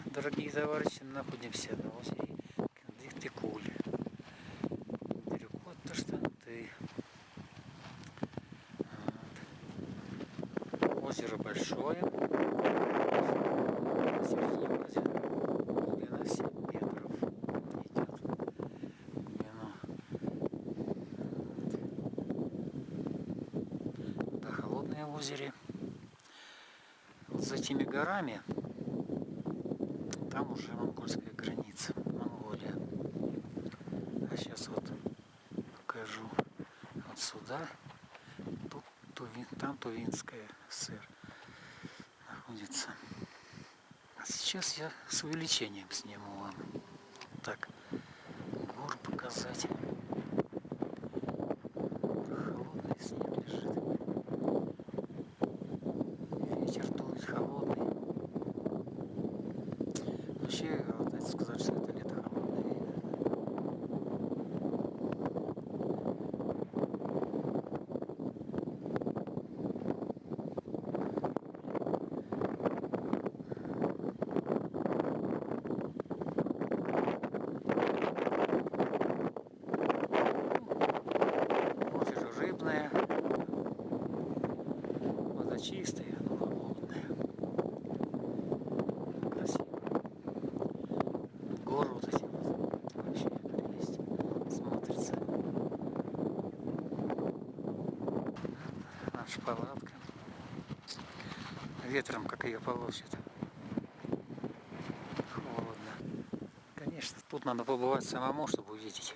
дорогие товарищи, находимся на озере Дыктыкуль. Далеко от Таштанты. Вот. Озеро большое. Посередине озера глубина 7 метров идет. Глубину. Вода холодная в озере. Вот за этими горами там уже монгольская граница, Монголия. А сейчас вот покажу вот сюда. Там Тувинская ССР находится. А сейчас я с увеличением сниму вам. Так, гору показать. Холодный снег лежит. Ветер дует холодный. Вообще, надо сказать, что это лето холодное. Озеро рыбное. Вода чистая, но холодная. Красиво. Горы вот эти вот. Вообще прелесть. Смотрится. Наша палатка. Ветром, как ее полощет. Холодно. Конечно, тут надо побывать самому, чтобы увидеть.